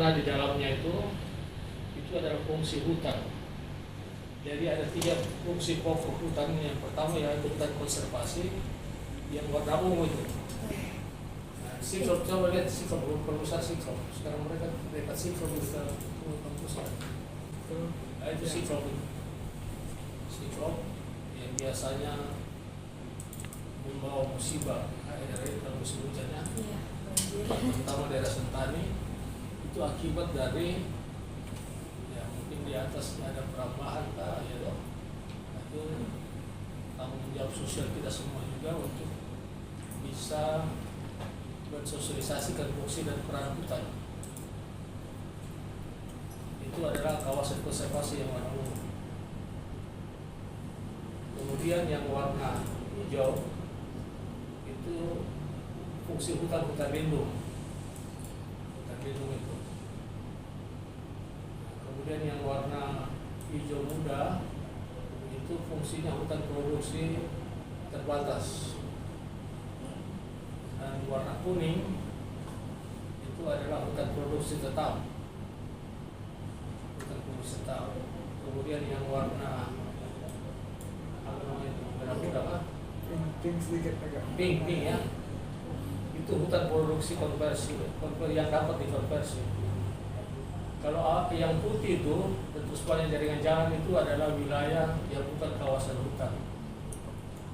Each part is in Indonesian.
warna di dalamnya itu adalah fungsi hutan. Jadi ada 3 fungsi pokok hutan. Yang pertama yaitu hutan konservasi yang warna ungu itu. Nah, siklop, coba lihat siklop, perlu siklop. Sekarang mereka dapat siklop di kampus. Nah, itu siklop. Siklop yang biasanya membawa musibah dari dalam musim hujannya, terutama daerah Sentani, itu akibat dari ya mungkin di atas ada perambahan ya toh. Itu tanggung jawab sosial kita semua juga untuk bisa mensosialisasikan fungsi dan peran hutan. Itu adalah kawasan konservasi yang warna ungu. Kemudian yang warna hijau itu fungsi hutan lindung. Hutan lindung itu. Kemudian yang warna hijau muda itu fungsinya hutan produksi terbatas. Dan warna kuning itu adalah hutan produksi tetap. Hutan produksi tetap. Kemudian yang warna apa namanya itu? Merah muda kan? Pink sedikit agak. Pink ya. Itu hutan produksi konversi yang dapat dikonversi. Kalau yang putih itu tentu sepanjang jaringan jalan itu adalah wilayah yang bukan kawasan hutan.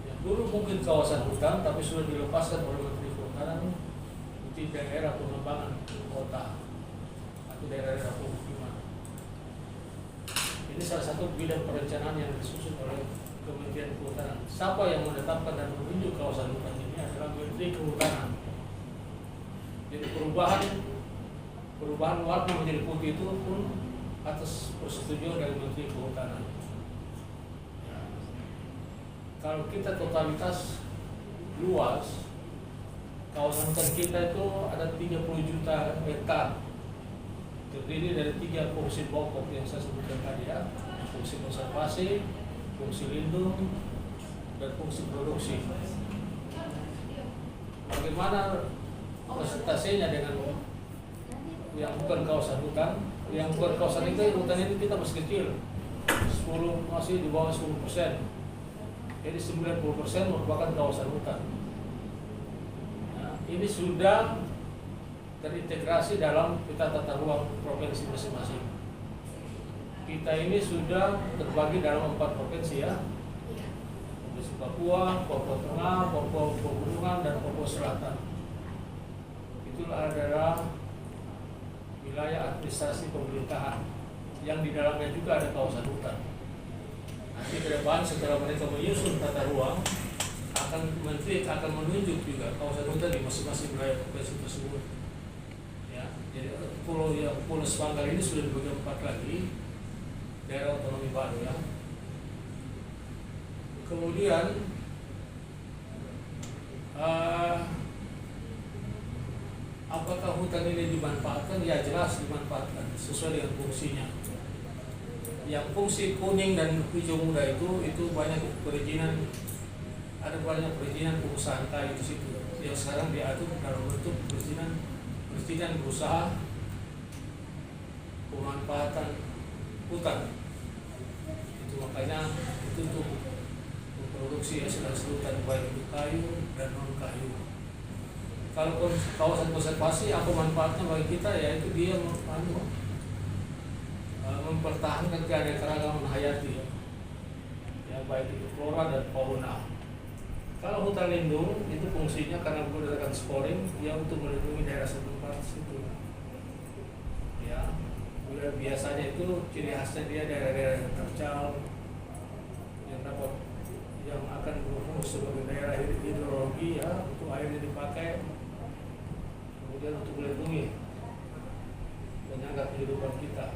Ya, dulu mungkin kawasan hutan tapi sudah dilepaskan oleh Menteri Kehutanan di daerah pengembangan kota atau daerah-daerah pemukiman. Ini salah satu bidang perencanaan yang disusun oleh Kementerian Kehutanan. Siapa yang menetapkan dan menunjuk kawasan hutan ini adalah Menteri Kehutanan. Jadi perubahan warna menjadi putih itu pun atas persetujuan dari Menteri Kehutanan. Ya. Kalau kita totalitas luas, kawasan hutan kita itu ada 30 juta hektar. Terdiri dari 3 fungsi pokok yang saya sebutkan tadi ya, fungsi konservasi, fungsi lindung, dan fungsi produksi. Bagaimana presentasinya dengan yang bukan kawasan hutan? Yang bukan kawasan itu, hutan itu kita masih kecil, masih di bawah 10%. Jadi 90% merupakan kawasan hutan. Nah, ini sudah terintegrasi dalam peta tata ruang provinsi masing-masing. Kita ini sudah terbagi dalam 4 provinsi ya. Provinsi Papua, Papua Tengah, Papua Pegunungan, dan Papua Selatan. Itulah adalah wilayah administrasi pemerintahan yang di dalamnya juga ada kawasan hutan. Nanti ke depan setelah mereka menyusun tata ruang, Menteri akan menunjuk juga kawasan hutan di masing-masing wilayah provinsi tersebut. Ya, jadi Pulau Semanggar ini sudah dibagi 4 lagi daerah otonomi baru ya. Kemudian apakah hutan ini dimanfaatkan? Ya jelas dimanfaatkan sesuai dengan fungsinya. Yang fungsi kuning dan hijau muda itu banyak perizinan, ada banyak perizinan perusahaan kayu di situ yang sekarang diatur dalam bentuk perizinan berusaha pemanfaatan hutan. Itu makanya itu untuk memproduksi hasil hutan baik itu kayu dan non kayu. Kalau kawasan konservasi apa manfaatnya bagi kita, yaitu dia mempertahankan keanekaragaman hayati ya, baik itu flora dan fauna. Kalau hutan lindung itu fungsinya karena berdasarkan sporing ya untuk melindungi daerah setempat situ. Ya, biasanya itu ciri khasnya dia daerah-daerah yang tercal yang akan berfungsi sebagai daerah hidrologi ya, untuk airnya dipakai, kemudian untuk melindungi penyangga kehidupan kita.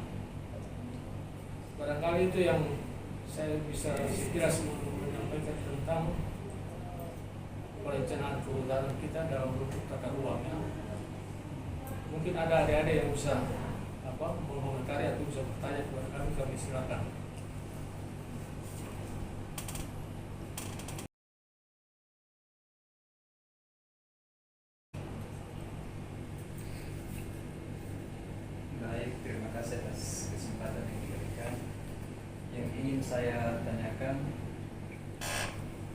Barangkali itu yang saya bisa sekilas menyampaikan tentang perencanaan kehutanan kita dalam bentuk tata ruangnya. Mungkin ada adik-adik yang bisa mengomentari atau bisa bertanya kepada kami silakan. kasih atas kesempatan yang diberikan. Yang ingin saya tanyakan,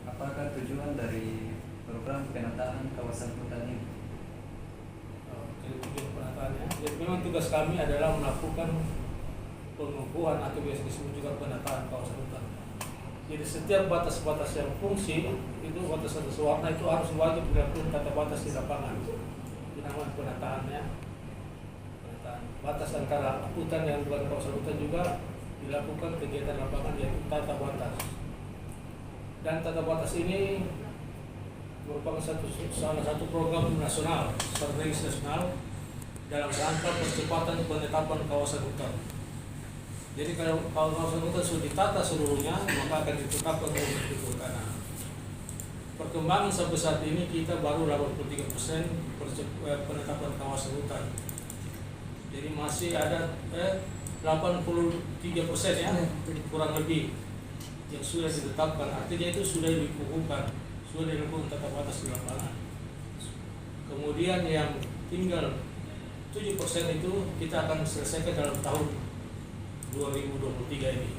apakah tujuan dari program penataan kawasan hutan ini? Jadi tujuan penataannya, jadi memang tugas kami adalah melakukan pengukuhan atau biasa disebut juga penataan kawasan hutan. Jadi setiap batas-batas yang fungsi itu batas-batas warna itu harus wajib dilakukan tata batas di lapangan. Itu namanya penataannya. Penataan batas antara hutan yang bukan kawasan hutan juga dilakukan kegiatan lapangan yaitu tata batas. Dan tata batas ini merupakan salah satu program nasional, strategis nasional dalam rangka percepatan penetapan kawasan hutan. Jadi kalau kawasan hutan sudah ditata seluruhnya, maka akan ditetapkan oleh Menteri Kehutanan. Perkembangan sampai saat ini kita baru 83% penetapan kawasan hutan. Jadi masih ada 83% ya, kurang lebih yang sudah ditetapkan. Artinya itu sudah dikukuhkan, sudah dilakukan tata batas di lapangan. Kemudian yang tinggal 7% itu kita akan selesaikan dalam tahun 2023 ini,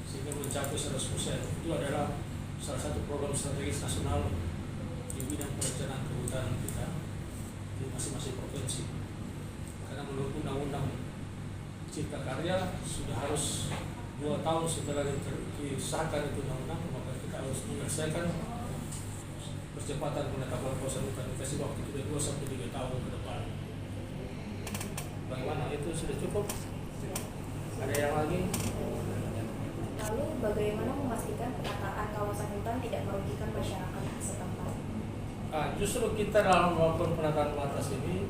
sehingga mencapai 100%. Itu adalah salah satu program strategis nasional di bidang perencanaan kehutanan kita di masing-masing provinsi. Karena menurut Undang-Undang Cipta Karya sudah harus 2 tahun setelah disahkan itu undang-undang, maka kita harus menyelesaikan percepatan penetapan kawasan hutan. Dikasih waktu kita 2 sampai 3 tahun ke depan. Bagaimana, itu sudah cukup? Ada yang lagi? Lalu bagaimana memastikan penataan kawasan hutan tidak merugikan masyarakat setempat? Justru kita dalam melakukan penataan batas ini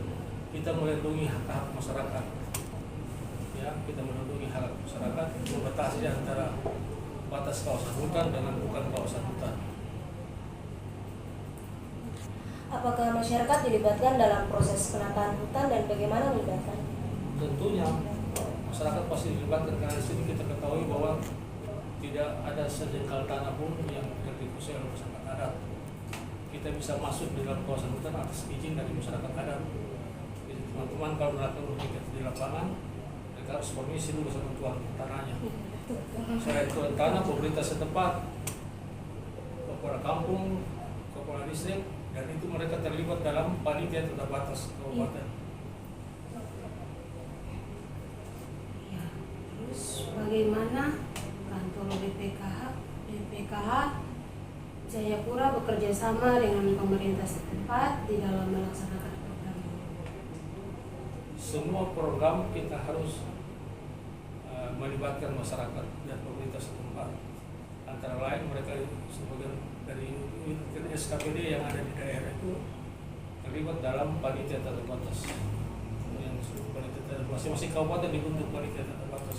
kita melindungi hak-hak masyarakat. Ya, kita melindungi hak masyarakat, membatasi antara batas kawasan hutan dengan bukan kawasan hutan. Apakah masyarakat dilibatkan dalam proses penataan hutan dan bagaimana melibatkan? Tentunya masyarakat pasti dilibatkan, karena di sini kita ketahui bahwa tidak ada sejengkal tanah pun yang dikuasai oleh masyarakat adat. Kita bisa masuk di dalam kawasan hutan atas izin dari masyarakat adat. Jadi teman-teman kalau melakukan kegiatan di lapangan, mereka harus permisi dulu sama tuan tanahnya. Selain tuan tanah, pemerintah setempat, kepala kampung, kepala distrik, dan itu mereka terlibat dalam panitia tata batas kabupaten. Ya, terus bagaimana kantor BPKH Jayapura bekerja sama dengan pemerintah setempat di dalam melaksanakan program ini? Semua program kita harus melibatkan masyarakat dan pemerintah setempat. Antara lain mereka sebagian dari SKPD yang ada di daerah itu terlibat dalam panitia tata batas. Yang masing-masing kabupaten dibentuk panitia tata batas.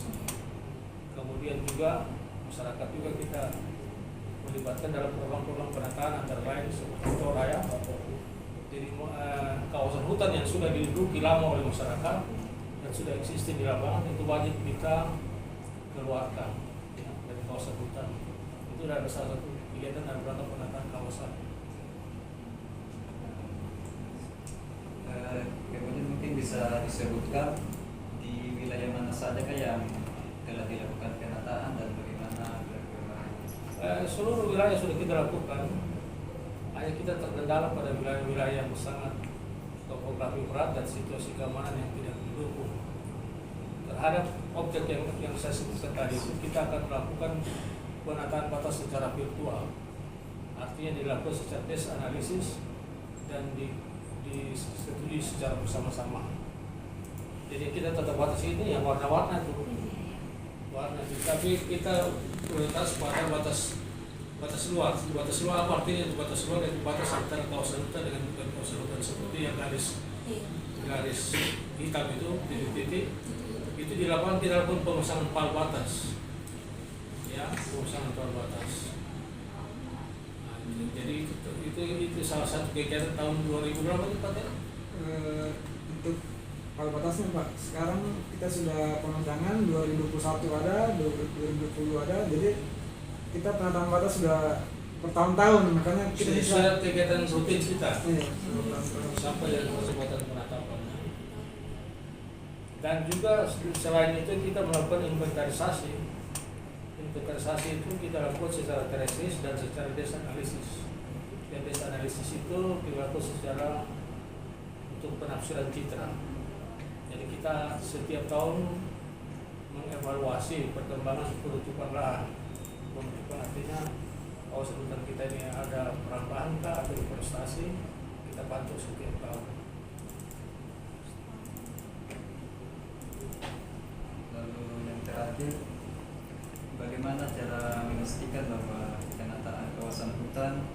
Kemudian juga masyarakat juga kita melibatkan dalam program-program penataan, antara lain seperti Toraya. Jadi kawasan hutan yang sudah diduduki lama oleh masyarakat dan sudah existing di lapangan itu wajib kita keluarkan ya, dari kawasan hutan. Itu adalah salah satu kegiatan dalam rangka penataan kawasan. Kemudian mungkin bisa disebutkan di wilayah mana saja yang telah dilakukan penataan dan bagaimana perkembangannya? Seluruh wilayah sudah kita lakukan. Hanya kita terkendala pada wilayah-wilayah yang sangat topografi berat dan situasi keamanan yang tidak mendukung. Terhadap objek yang saya sebutkan tadi itu, kita akan melakukan penataan batas secara virtual. Artinya dilakukan secara tes analisis dan disetujui secara bersama-sama. Jadi kita tata batas ini yang warna-warna itu. Warna itu. Tapi kita prioritas pada batas luar. Batas luar apa artinya? Batas luar yaitu batas antara kawasan hutan dengan bukan kawasan hutan, seperti yang garis hitam itu, titik-titik. Itu dilakukan, kita lakukan pemasangan pal batas. Ya, pemasangan pal batas. Nah, jadi itu salah satu kegiatan tahun 2000 berapa itu Pak? Untuk pal batasnya Pak, sekarang kita sudah pengembangan 2021 ada, 2020 ada, jadi kita penataan batas sudah bertahun-tahun, makanya kita bisa kegiatan rutin kita. Iya, Sampai dari percepatan penatapan. Dan juga selain itu kita melakukan inventarisasi. Inventarisasi itu kita lakukan secara teoretis dan secara desa analisis. Dan desa analisis itu dilakukan secara untuk penafsiran citra. Jadi kita setiap tahun mengevaluasi perkembangan penutupan lahan. Penutupan artinya kawasan hutan kita ini ada perambahan atau deforestasi, kita pantau setiap tahun. Lalu yang terakhir, bagaimana cara memastikan bahwa penataan kawasan hutan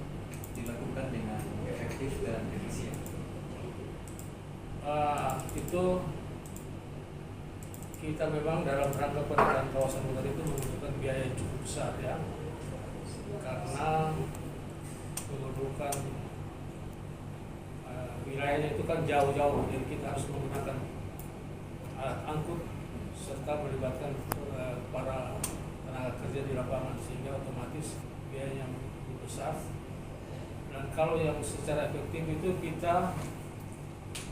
dilakukan dengan efektif dan efisien? Itu kita memang dalam rangka penataan kawasan hutan itu membutuhkan biaya yang cukup besar ya, karena memerlukan wilayahnya itu kan jauh-jauh, jadi kita harus menggunakan alat angkut serta melibatkan para tenaga kerja di lapangan, sehingga otomatis biayanya lebih besar. Dan kalau yang secara efektif itu kita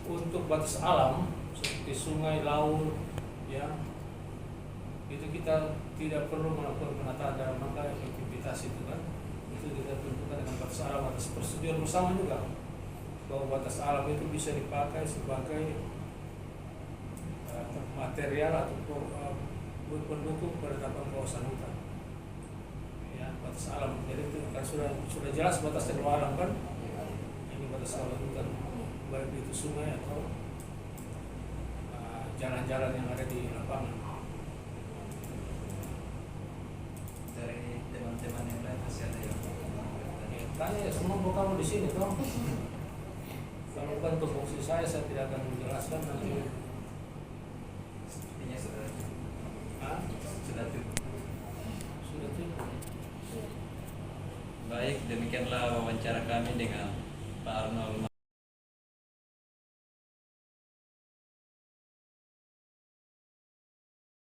untuk batas alam seperti sungai, laut, ya itu kita tidak perlu melakukan penataan dalam rangka efektivitas itu kan, itu kita tentukan dengan batas alam atas persetujuan bersama juga bahwa batas alam itu bisa dipakai sebagai material atau pendukung penetapan kawasan hutan. Ya, batas alam. Jadi itu kan sudah jelas batas terluar alam kan. Ini batas alam hutan, baik itu sungai atau jalan-jalan yang ada di lapangan. Dari teman-teman yang lain masih ada yang Tanya ya semua kamu di sini toh. Kalau bukan tupoksi saya tidak akan menjelaskan nanti. sepertinya sudah cukup. Sudah cukup. Baik, demikianlah wawancara kami dengan Pak Arnold.